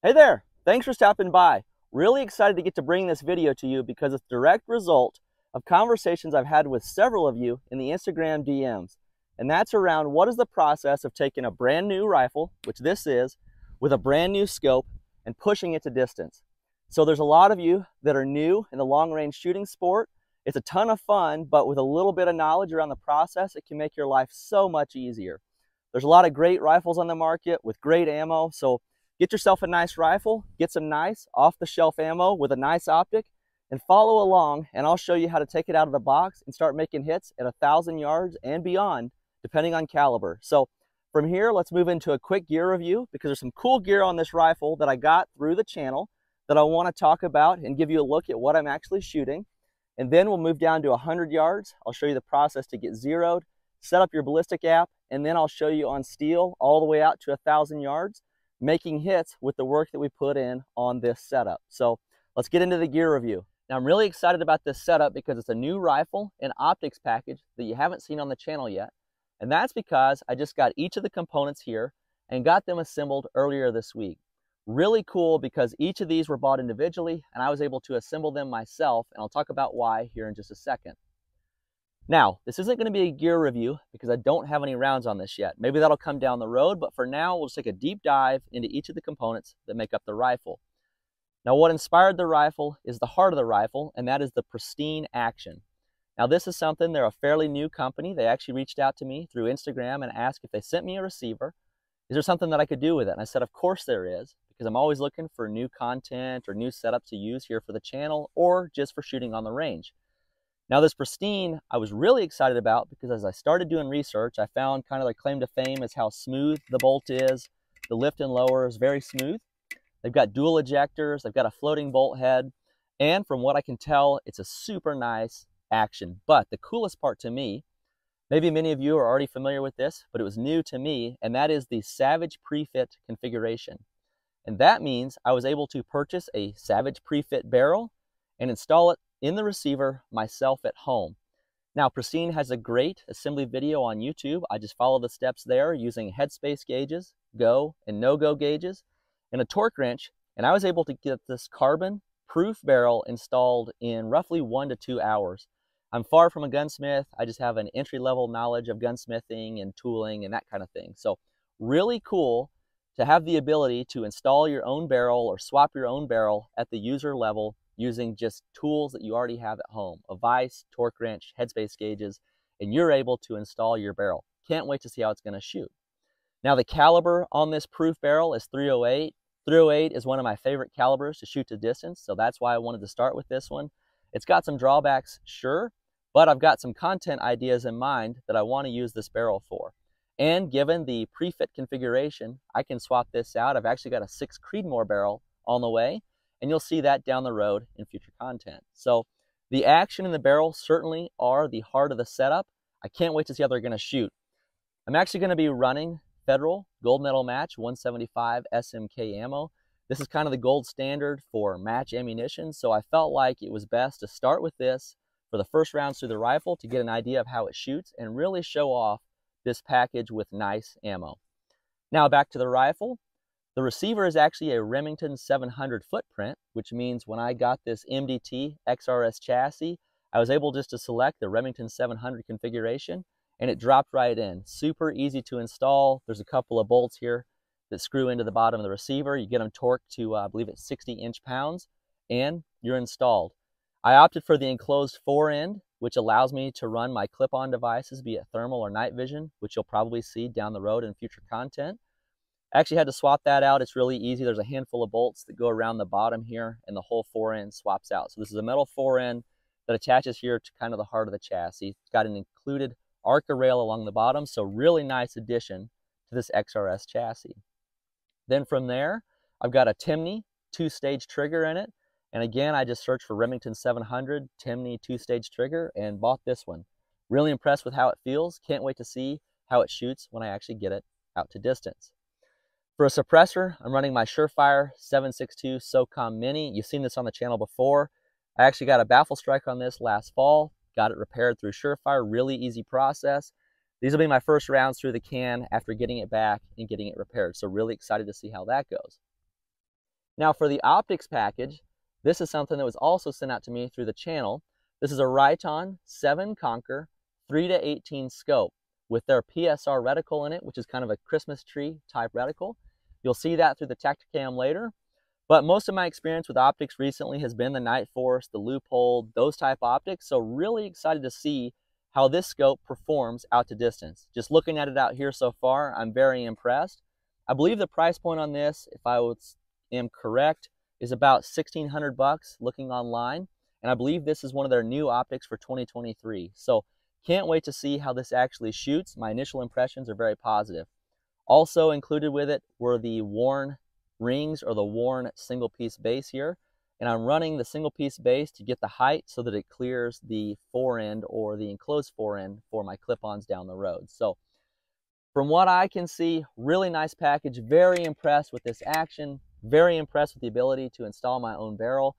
Hey there, thanks for stopping by. Really excited to get to bring this video to you because it's a direct result of conversations I've had with several of you in the Instagram DMs. And that's around what is the process of taking a brand new rifle, which this is, with a brand new scope and pushing it to distance. So there's a lot of you that are new in the long range shooting sport. It's a ton of fun, but with a little bit of knowledge around the process, it can make your life so much easier. There's a lot of great rifles on the market with great ammo, so get yourself a nice rifle, get some nice off-the-shelf ammo with a nice optic, and follow along, and I'll show you how to take it out of the box and start making hits at 1,000 yards and beyond, depending on caliber. So from here, let's move into a quick gear review because there's some cool gear on this rifle that I got through the channel that I want to talk about and give you a look at what I'm actually shooting. And then we'll move down to 100 yards. I'll show you the process to get zeroed, set up your ballistic app, and then I'll show you on steel all the way out to 1,000 yards, making hits with the work that we put in on this setup. So let's get into the gear review. Now I'm really excited about this setup because it's a new rifle and optics package that you haven't seen on the channel yet. And that's because I just got each of the components here and got them assembled earlier this week. Really cool because each of these were bought individually and I was able to assemble them myself, and I'll talk about why here in just a second. Now, this isn't going to be a gear review because I don't have any rounds on this yet. Maybe that'll come down the road, but for now, we'll just take a deep dive into each of the components that make up the rifle. Now, what inspired the rifle is the heart of the rifle, and that is the Pristine Action. Now, this is something, they're a fairly new company. They actually reached out to me through Instagram and asked if they sent me a receiver, is there something that I could do with it? And I said, of course there is, because I'm always looking for new content or new setup to use here for the channel or just for shooting on the range. Now this Pristine, I was really excited about because as I started doing research, I found kind of their claim to fame is how smooth the bolt is. The lift and lower is very smooth. They've got dual ejectors, they've got a floating bolt head, and from what I can tell, it's a super nice action. But the coolest part to me, maybe many of you are already familiar with this, but it was new to me, and that is the Savage Pre-Fit configuration. And that means I was able to purchase a Savage Pre-Fit barrel and install it in the receiver myself at home. Now, Pristine has a great assembly video on YouTube. I just follow the steps there using headspace gauges, go and no-go gauges, and a torque wrench, and I was able to get this carbon-proof barrel installed in roughly 1 to 2 hours. I'm far from a gunsmith. I just have an entry-level knowledge of gunsmithing and tooling and that kind of thing. So really cool to have the ability to install your own barrel or swap your own barrel at the user level using just tools that you already have at home, a vise, torque wrench, headspace gauges, and you're able to install your barrel. Can't wait to see how it's going to shoot. Now the caliber on this proof barrel is .308. .308 is one of my favorite calibers to shoot to distance, so that's why I wanted to start with this one. It's got some drawbacks, sure, but I've got some content ideas in mind that I want to use this barrel for. And given the pre-fit configuration, I can swap this out. I've actually got a 6 Creedmoor barrel on the way, and you'll see that down the road in future content. So the action and the barrel certainly are the heart of the setup. I can't wait to see how they're going to shoot. I'm actually going to be running Federal Gold Medal Match 175 SMK ammo. This is kind of the gold standard for match ammunition, so I felt like it was best to start with this for the first rounds through the rifle to get an idea of how it shoots and really show off this package with nice ammo. Now back to the rifle. The receiver is actually a Remington 700 footprint, which means when I got this MDT XRS chassis, I was able just to select the Remington 700 configuration and it dropped right in. Super easy to install. There's a couple of bolts here that screw into the bottom of the receiver. You get them torqued to, I believe it's 60 inch-pounds, and you're installed. I opted for the enclosed fore-end, which allows me to run my clip-on devices, be it thermal or night vision, which you'll probably see down the road in future content. I actually had to swap that out. It's really easy. There's a handful of bolts that go around the bottom here and the whole fore-end swaps out. So this is a metal fore-end that attaches here to kind of the heart of the chassis. It's got an included Arca rail along the bottom, so really nice addition to this XRS chassis. Then from there, I've got a Timney 2-stage trigger in it. And again, I just searched for Remington 700 Timney 2-stage trigger and bought this one. Really impressed with how it feels. Can't wait to see how it shoots when I actually get it out to distance. For a suppressor, I'm running my Surefire 7.62 SOCOM Mini. You've seen this on the channel before. I actually got a baffle strike on this last fall. Got it repaired through Surefire. Really easy process. These will be my first rounds through the can after getting it back and getting it repaired. So really excited to see how that goes. Now for the optics package, this is something that was also sent out to me through the channel. This is a Riton 7 Conquer 3-18 scope with their PSR reticle in it, which is kind of a Christmas tree type reticle. You'll see that through the Tactacam later. But most of my experience with optics recently has been the Nightforce, the Leupold, those type optics. So really excited to see how this scope performs out to distance. Just looking at it out here so far, I'm very impressed. I believe the price point on this, if I am correct, is about $1,600 looking online. And I believe this is one of their new optics for 2023. So can't wait to see how this actually shoots. My initial impressions are very positive. Also included with it were the Warn rings or the Warn single piece base here. And I'm running the single piece base to get the height so that it clears the forend or the enclosed forend for my clip-ons down the road. So from what I can see, really nice package. Very impressed with this action. Very impressed with the ability to install my own barrel.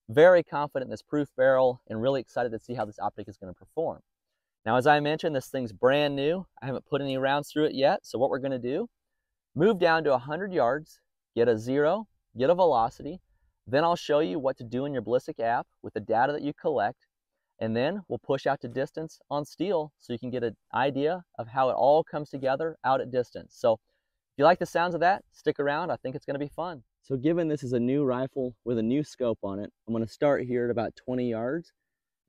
Very confident in this proof barrel and really excited to see how this optic is going to perform. Now, as I mentioned, this thing's brand new. I haven't put any rounds through it yet. So what we're going to do, move down to 100 yards, get a 0, get a velocity. Then I'll show you what to do in your Ballistic app with the data that you collect. And then we'll push out to distance on steel so you can get an idea of how it all comes together out at distance. So if you like the sounds of that, stick around. I think it's going to be fun. So given this is a new rifle with a new scope on it, I'm going to start here at about 20 yards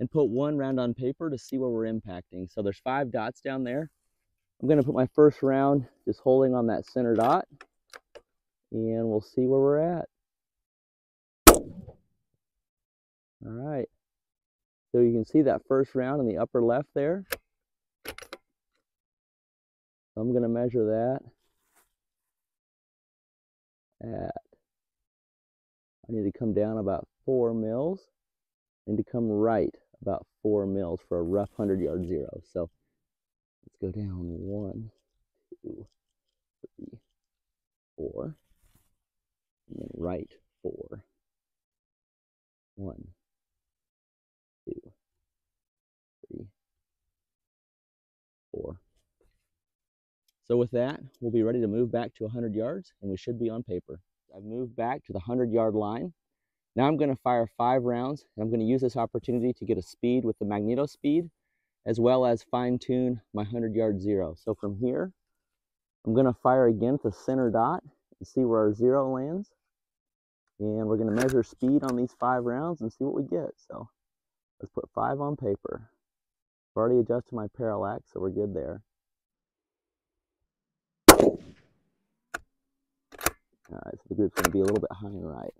and put one round on paper to see where we're impacting. So there's 5 dots down there. I'm going to put my first round just holding on that center dot, and we'll see where we're at. All right. So you can see that first round in the upper left there. I'm going to measure that at, I need to come down about 4 mils and to come right about 4 mils for a rough 100-yard 0. So let's go down 1, 2, 3, 4, and then right 4. 1, 2, 3, 4. So with that, we'll be ready to move back to 100 yards, and we should be on paper. I've moved back to the 100-yard line. Now I'm going to fire 5 rounds, and I'm going to use this opportunity to get a speed with the magneto speed, as well as fine-tune my 100-yard 0. So from here, I'm going to fire again at the center dot and see where our 0 lands. And we're going to measure speed on these 5 rounds and see what we get. So let's put 5 on paper. I've already adjusted my parallax, so we're good there. All right, so the group's going to be a little bit high and right.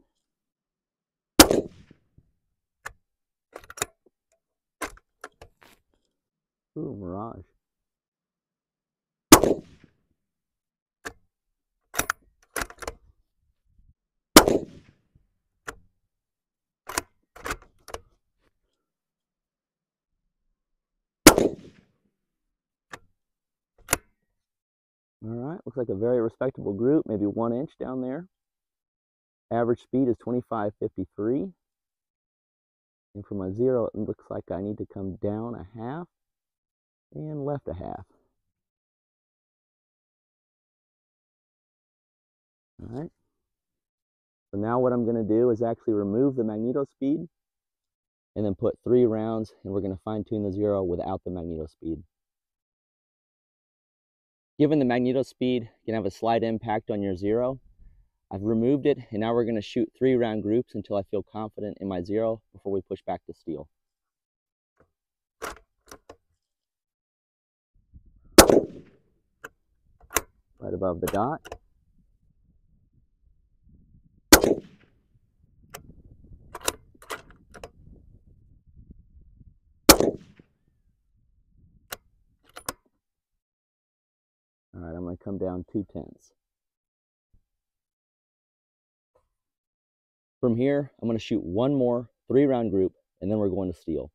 Ooh, Mirage. All right, looks like a very respectable group, maybe 1 inch down there. Average speed is 25.53. And for my 0, it looks like I need to come down a half and left a half. All right. So now what I'm going to do is actually remove the magneto speed and then put 3 rounds, and we're going to fine tune the 0 without the magneto speed. Given the magneto speed can have a slight impact on your 0, I've removed it, and now we're going to shoot 3 round groups until I feel confident in my 0 before we push back to steel. Right above the dot. All right, I'm going to come down 2/10. From here, I'm going to shoot 1 more 3 round group, and then we're going to steel.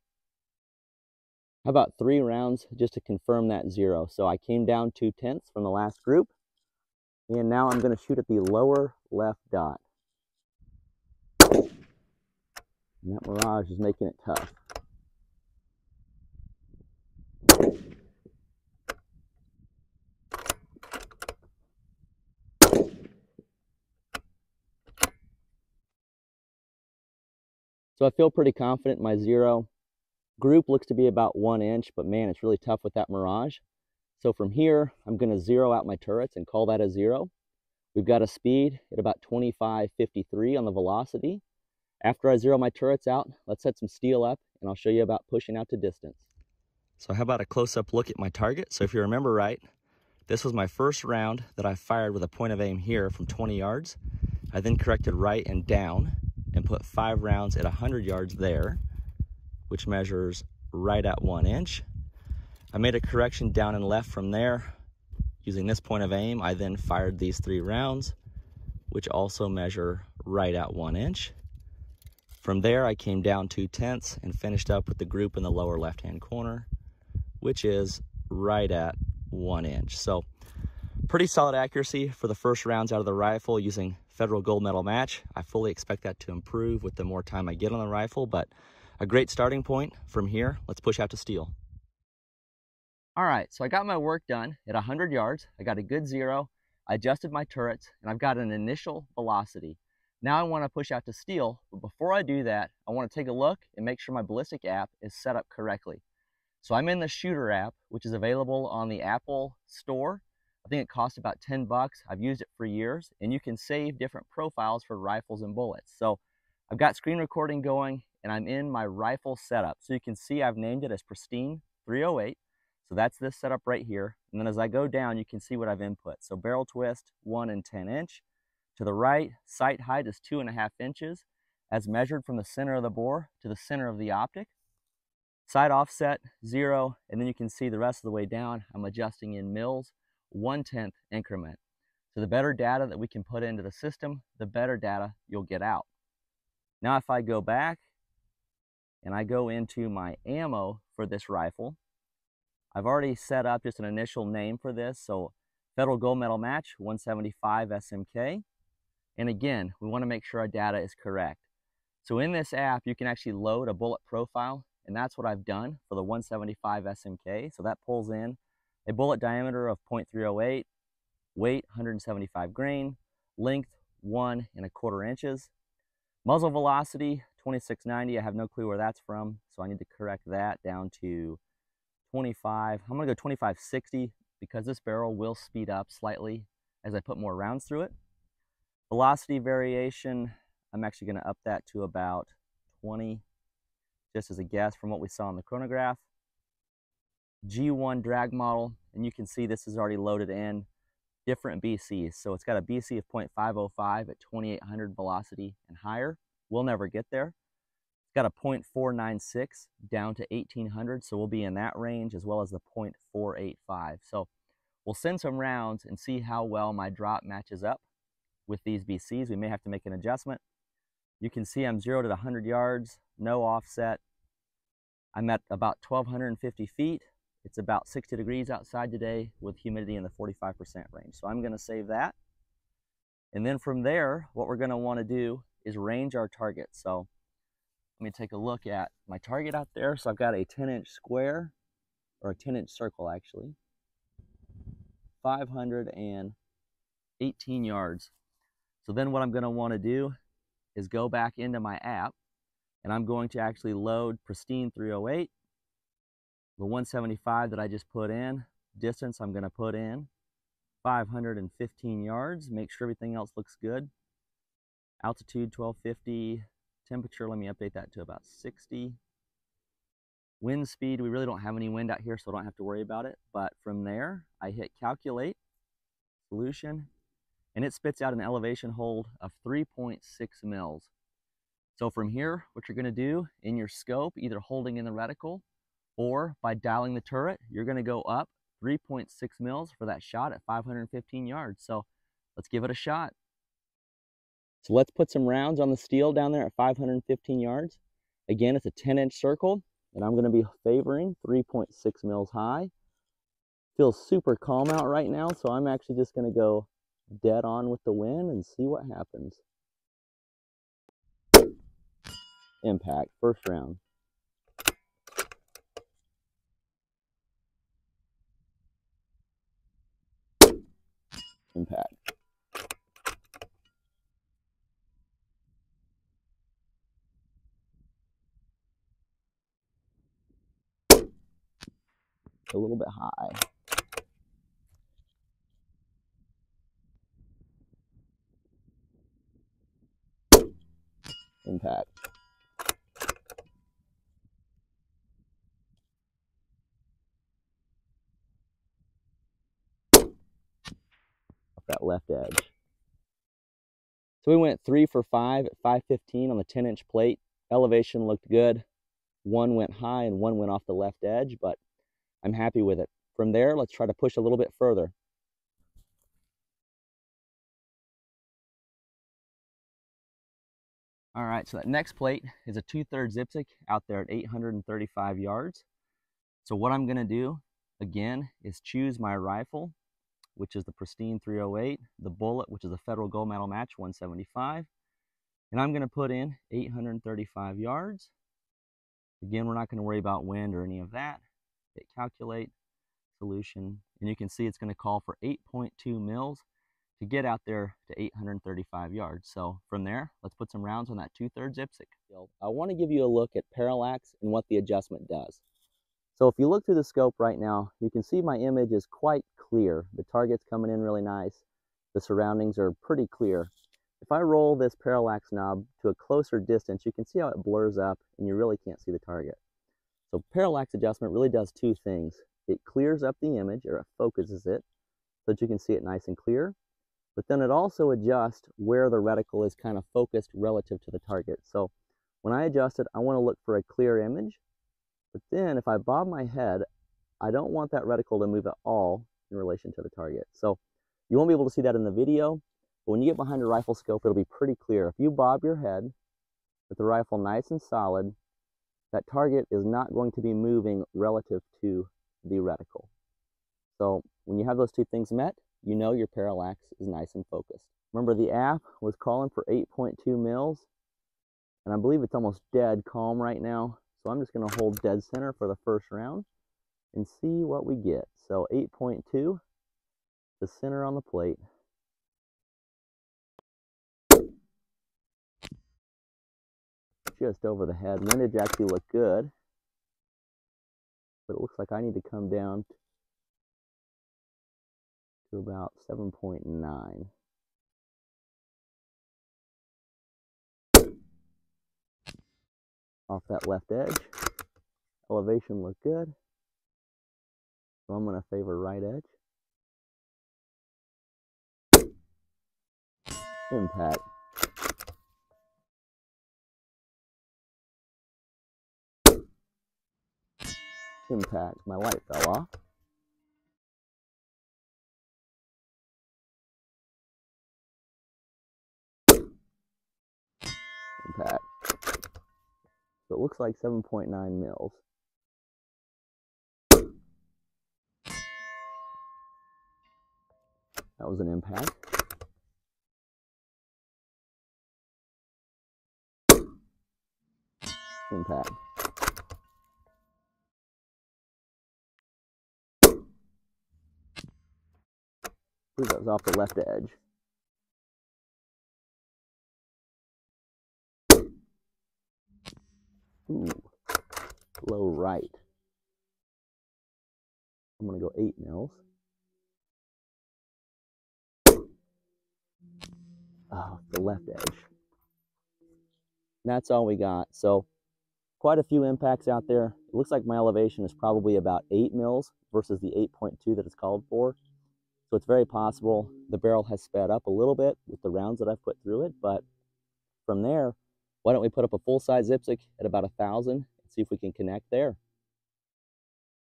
How about 3 rounds just to confirm that 0? So I came down 2/10 from the last group, and now I'm going to shoot at the lower left dot. And that Mirage is making it tough. So I feel pretty confident in my zero. Group looks to be about 1 inch, but man, it's really tough with that Mirage. So from here, I'm going to zero out my turrets and call that a zero. We've got a speed at about 25.53 on the velocity. After I zero my turrets out, let's set some steel up and I'll show you about pushing out to distance. So how about a close-up look at my target? So if you remember right, this was my first round that I fired with a point of aim here from 20 yards. I then corrected right and down and put 5 rounds at 100 yards there, which measures right at 1 inch. I made a correction down and left from there. Using this point of aim, I then fired these 3 rounds, which also measure right at 1 inch. From there, I came down 2/10 and finished up with the group in the lower left-hand corner, which is right at 1 inch. So pretty solid accuracy for the first rounds out of the rifle using Federal Gold Medal Match. I fully expect that to improve with the more time I get on the rifle, but a great starting point. From here, let's push out to steel. All right, so I got my work done at 100 yards. I got a good zero. I adjusted my turrets, and I've got an initial velocity. Now I want to push out to steel, but before I do that, I want to take a look and make sure my ballistic app is set up correctly. So I'm in the Shooter app, which is available on the Apple Store. I think it costs about 10 bucks. I've used it for years, and you can save different profiles for rifles and bullets. So I've got screen recording going, and I'm in my rifle setup. So you can see I've named it as Pristine 308. So that's this setup right here. And then as I go down, you can see what I've input. So barrel twist, 1 and 10 inch. To the right, sight height is 2.5 inches, as measured from the center of the bore to the center of the optic. Sight offset, 0, and then you can see the rest of the way down, I'm adjusting in mils, 1/10 increment. So the better data that we can put into the system, the better data you'll get out. Now if I go back and I go into my ammo for this rifle, I've already set up just an initial name for this. So Federal Gold Medal Match 175 SMK. And again, we want to make sure our data is correct. So in this app, you can actually load a bullet profile, and that's what I've done for the 175 SMK. So that pulls in a bullet diameter of 0.308, weight 175 grain, length 1.25 inches, muzzle velocity 2690. I have no clue where that's from, so I need to correct that down to 25. I'm going to go 2560 because this barrel will speed up slightly as I put more rounds through it. Velocity variation, I'm actually going to up that to about 20, just as a guess from what we saw in the chronograph. G1 drag model, and you can see this is already loaded in different BCs. So it's got a BC of 0.505 at 2800 velocity and higher. We'll never get there. It's got a 0.496 down to 1800, so we'll be in that range, as well as the 0.485. So we'll send some rounds and see how well my drop matches up with these BCs. We may have to make an adjustment. You can see I'm zeroed at 100 yards, no offset. I'm at about 1,250 feet. It's about 60 degrees outside today with humidity in the 45% range. So I'm going to save that. And then from there, what we're going to want to do is range our target. So let me take a look at my target out there. So I've got a 10-inch square, or a 10-inch circle actually, 518 yards. So then what I'm going to want to do is go back into my app, and I'm going to actually load Pristine 308, the 175 that I just put in. Distance I'm going to put in 515 yards, make sure everything else looks good. Altitude 1250, temperature, let me update that to about 60. Wind speed, we really don't have any wind out here, so I don't have to worry about it. But from there, I hit calculate, solution, and it spits out an elevation hold of 3.6 mils. So from here, what you're going to do in your scope, either holding in the reticle or by dialing the turret, you're going to go up 3.6 mils for that shot at 515 yards. So let's give it a shot. So let's put some rounds on the steel down there at 515 yards. Again, it's a 10-inch circle, and I'm going to be favoring 3.6 mils high. Feels super calm out right now, so I'm actually just going to go dead on with the wind and see what happens. Impact, first round. Impact. a little bit high. Impact. Off that left edge. So we went 3 for 5 at 515 on the 10-inch plate. Elevation looked good. One went high and one went off the left edge, but I'm happy with it. From there, let's try to push a little bit further. All right, so that next plate is a 2/3 Zipzik out there at 835 yards. So what I'm gonna do, again, is choose my rifle, which is the pristine 308, the bullet, which is a Federal Gold Medal Match 175, and I'm gonna put in 835 yards. Again, we're not gonna worry about wind or any of that. Hit calculate, solution, and you can see it's gonna call for 8.2 mils to get out there to 835 yards. So from there, let's put some rounds on that 2/3 Zipzik. I want to give you a look at parallax and what the adjustment does. So if you look through the scope right now, you can see my image is quite clear. The target's coming in really nice. The surroundings are pretty clear. If I roll this parallax knob to a closer distance, you can see how it blurs up and you really can't see the target. So parallax adjustment really does two things. It clears up the image, or it focuses it so that you can see it nice and clear. But then it also adjusts where the reticle is kind of focused relative to the target. So when I adjust it, I want to look for a clear image. But then if I bob my head, I don't want that reticle to move at all in relation to the target. So you won't be able to see that in the video, but when you get behind a rifle scope, it'll be pretty clear. If you bob your head with the rifle nice and solid, that target is not going to be moving relative to the reticle. So when you have those two things met, you know your parallax is nice and focused. Remember, the app was calling for 8.2 mils, and I believe it's almost dead calm right now. So I'm just going to hold dead center for the first round and see what we get. So 8.2, the center on the plate. Just over the head. Windage actually looked good, but it looks like I need to come down to about 7.9. Off that left edge. Elevation looked good, so I'm going to favor right edge. Impact. Impact. My light fell off. Impact. So it looks like 7.9 mils. That was an impact. Impact. I believe that was off the left edge. Ooh, low right. I'm going to go 8 mils. Oh, the left edge. That's all we got. So quite a few impacts out there. It looks like my elevation is probably about 8 mils versus the 8.2 that it's called for. So it's very possible the barrel has sped up a little bit with the rounds that I've put through it. But from there, why don't we put up a full-size Zipzik at about 1,000 and see if we can connect there.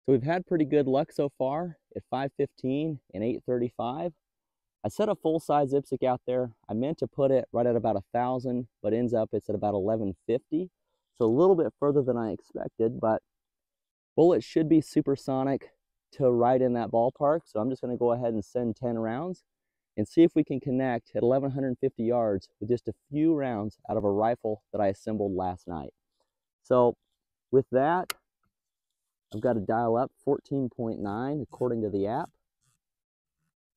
So we've had pretty good luck so far at 515 and 835. I set a full-size Zipzik out there. I meant to put it right at about 1,000, but ends up it's at about 1150. So a little bit further than I expected, but bullet should be supersonic to right in that ballpark. So I'm just going to go ahead and send 10 rounds and see if we can connect at 1,150 yards with just a few rounds out of a rifle that I assembled last night. So with that, I've got to dial up 14.9 according to the app.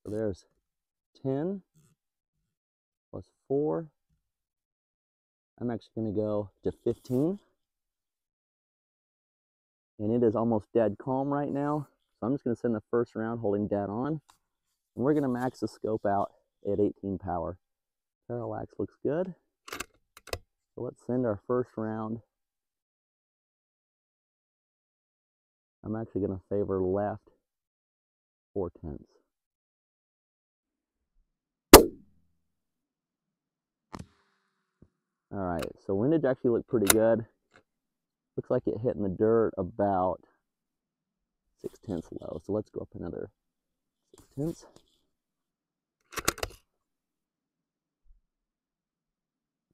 So there's 10 plus 4. I'm actually going to go to 15. And it is almost dead calm right now. So I'm just going to send the first round holding dead on. And we're going to max the scope out at 18 power. Parallax looks good. So let's send our first round. I'm actually going to favor left 4/10. All right, so windage actually looked pretty good. Looks like it hit in the dirt about 6/10 low. So let's go up another 6/10.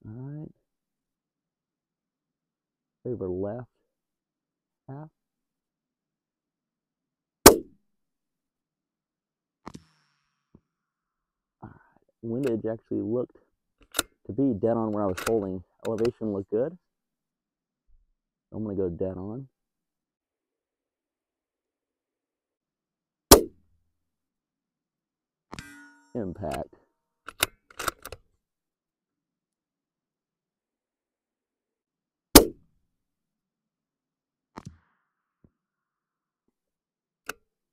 All right. Favor left half. All right. Windage actually looked to be dead on where I was holding. Elevation looked good. I'm going to go dead on. Impact.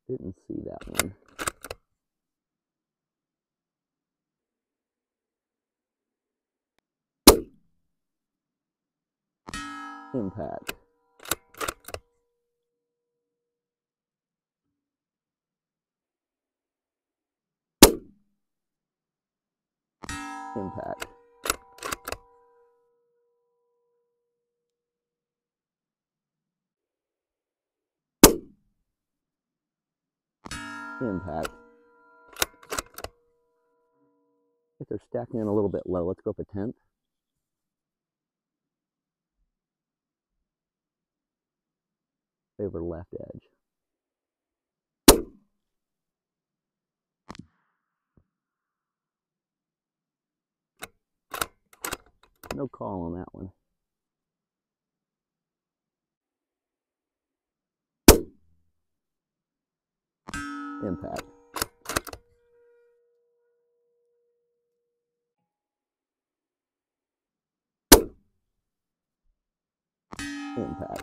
Didn't see that one. Impact. Impact. Impact. I think they're stacking in a little bit low. Let's go up a 10th. Favor left edge. No call on that one. Impact. Impact.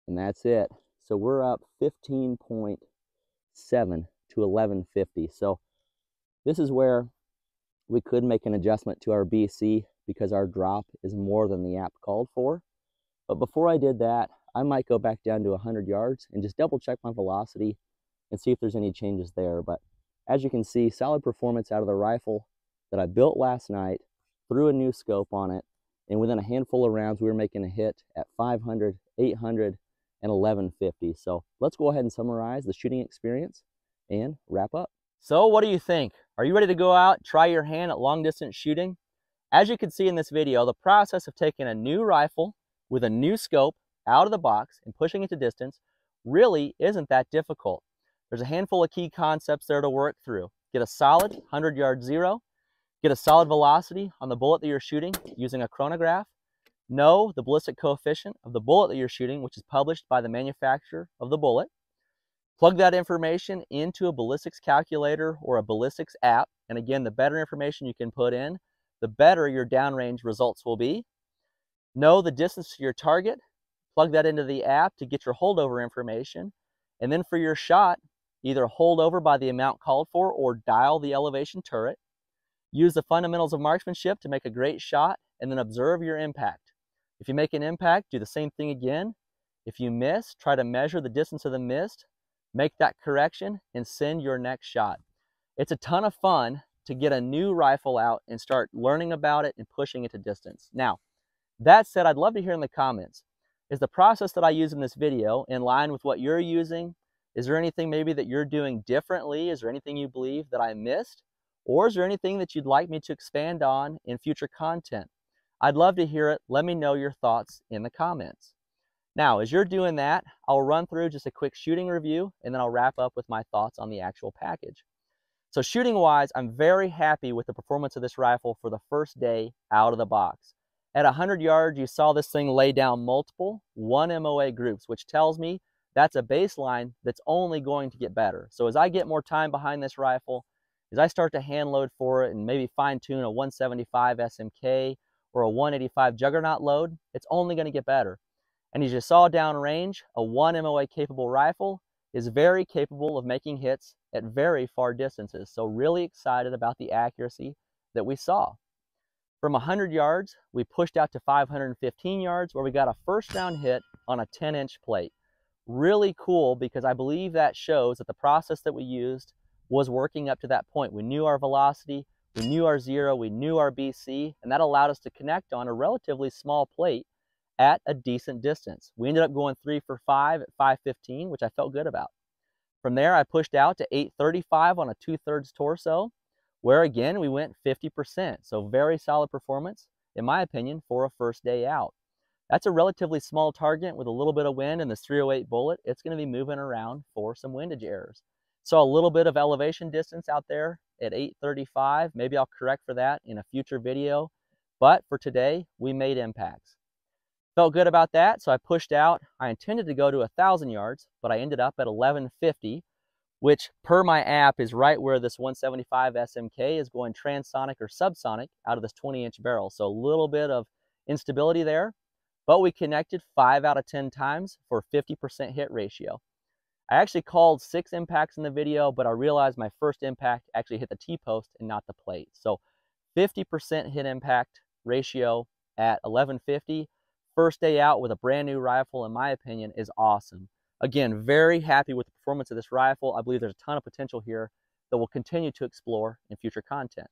And that's it. So we're up 15.7 to 1150. So this is where we could make an adjustment to our BC because our drop is more than the app called for. But before I did that, I might go back down to 100 yards and just double check my velocity and see if there's any changes there. But as you can see, solid performance out of the rifle that I built last night, threw a new scope on it, and within a handful of rounds, we were making a hit at 500, 800, and 1150. So let's go ahead and summarize the shooting experience and wrap up. So what do you think? Are you ready to go out, try your hand at long distance shooting? As you can see in this video, the process of taking a new rifle with a new scope out of the box and pushing it to distance really isn't that difficult. There's a handful of key concepts there to work through. Get a solid 100-yard zero, get a solid velocity on the bullet that you're shooting using a chronograph, know the ballistic coefficient of the bullet that you're shooting, which is published by the manufacturer of the bullet. Plug that information into a ballistics calculator or a ballistics app, and again, the better information you can put in, the better your downrange results will be. Know the distance to your target, plug that into the app to get your holdover information, and then for your shot, either hold over by the amount called for or dial the elevation turret. Use the fundamentals of marksmanship to make a great shot, and then observe your impact. If you make an impact, do the same thing again. If you miss, try to measure the distance of the missed, make that correction, and send your next shot. It's a ton of fun to get a new rifle out and start learning about it and pushing it to distance. Now, that said, I'd love to hear in the comments, is the process that I use in this video in line with what you're using? Is there anything maybe that you're doing differently? Is there anything you believe that I missed? Or is there anything that you'd like me to expand on in future content? I'd love to hear it. Let me know your thoughts in the comments. Now, as you're doing that, I'll run through just a quick shooting review, and then I'll wrap up with my thoughts on the actual package. So shooting-wise, I'm very happy with the performance of this rifle for the first day out of the box. At 100 yards, you saw this thing lay down multiple 1 MOA groups, which tells me that's a baseline that's only going to get better. So as I get more time behind this rifle, as I start to hand load for it and maybe fine tune a 175 SMK or a 185 Juggernaut load, it's only going to get better. And as you saw downrange, a 1 MOA capable rifle is very capable of making hits at very far distances. So really excited about the accuracy that we saw. From 100 yards, we pushed out to 515 yards where we got a first round hit on a 10-inch plate. Really cool, because I believe that shows that the process that we used was working up to that point. We knew our velocity, we knew our zero, we knew our BC, and that allowed us to connect on a relatively small plate at a decent distance. We ended up going 3 for 5 at 515, which I felt good about. From there, I pushed out to 835 on a 2/3 torso, where again, we went 50%. So very solid performance, in my opinion, for a first day out. That's a relatively small target with a little bit of wind and this 308 bullet. It's going to be moving around for some windage errors. So a little bit of elevation distance out there at 835. Maybe I'll correct for that in a future video. But for today, we made impacts. Felt good about that, so I pushed out. I intended to go to 1,000 yards, but I ended up at 1150, which per my app is right where this 175 SMK is going transonic or subsonic out of this 20-inch barrel. So a little bit of instability there, but we connected 5 out of 10 times for 50% hit ratio. I actually called 6 impacts in the video, but I realized my first impact actually hit the T-post and not the plate. So 50% hit impact ratio at 1150. First day out with a brand new rifle, in my opinion, is awesome. Again, very happy with the performance of this rifle. I believe there's a ton of potential here that we'll continue to explore in future content.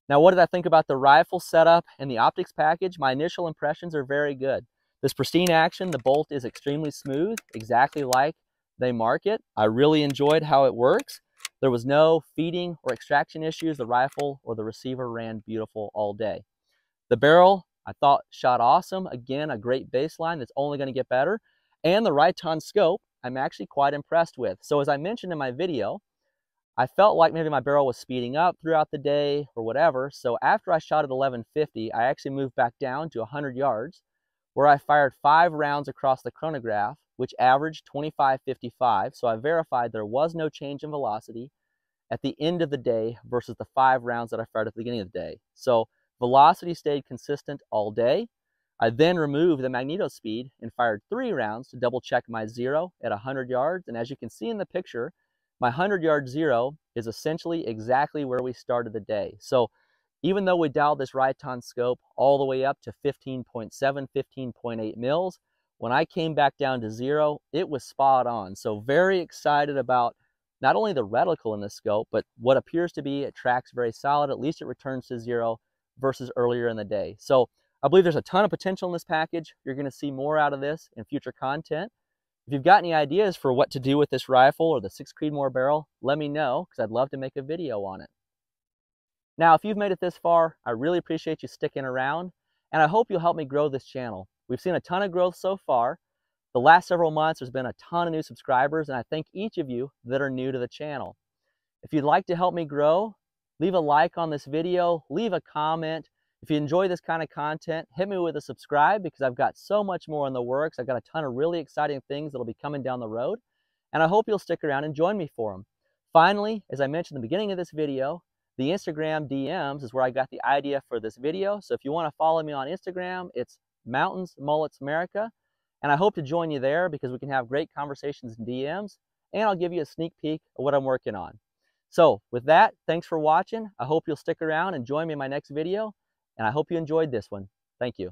Now, what did I think about the rifle setup and the optics package? My initial impressions are very good. This pristine action, the bolt is extremely smooth, exactly like they mark it. I really enjoyed how it works. There was no feeding or extraction issues. The rifle or the receiver ran beautiful all day. The barrel, I thought, shot awesome. Again, a great baseline that's only going to get better. And the Riton scope, I'm actually quite impressed with. So as I mentioned in my video, I felt like maybe my barrel was speeding up throughout the day or whatever. So after I shot at 1150, I actually moved back down to 100 yards where I fired 5 rounds across the chronograph, which averaged 25.55. So I verified there was no change in velocity at the end of the day versus the 5 rounds that I fired at the beginning of the day. So velocity stayed consistent all day. I then removed the magneto speed and fired 3 rounds to double check my zero at 100 yards. And as you can see in the picture, my 100-yard zero is essentially exactly where we started the day. So even though we dialed this Riton scope all the way up to 15.7, 15.8 mils, when I came back down to zero, it was spot on. So very excited about not only the reticle in the scope, but what appears to be, it tracks very solid. At least it returns to zero versus earlier in the day. So I believe there's a ton of potential in this package. You're going to see more out of this in future content. If you've got any ideas for what to do with this rifle or the 6 Creedmoor barrel, let me know, because I'd love to make a video on it. Now, if you've made it this far, I really appreciate you sticking around, and I hope you'll help me grow this channel. We've seen a ton of growth so far. The last several months, there's been a ton of new subscribers, and I thank each of you that are new to the channel. If you'd like to help me grow, leave a like on this video, leave a comment. If you enjoy this kind of content, hit me with a subscribe, because I've got so much more in the works. I've got a ton of really exciting things that'll be coming down the road, and I hope you'll stick around and join me for them. Finally, as I mentioned in the beginning of this video, the Instagram DMs is where I got the idea for this video. So if you want to follow me on Instagram, it's Mountains Mullets America, and I hope to join you there, because we can have great conversations in DMs, and I'll give you a sneak peek of what I'm working on. So with that, thanks for watching. I hope you'll stick around and join me in my next video, and I hope you enjoyed this one. Thank you.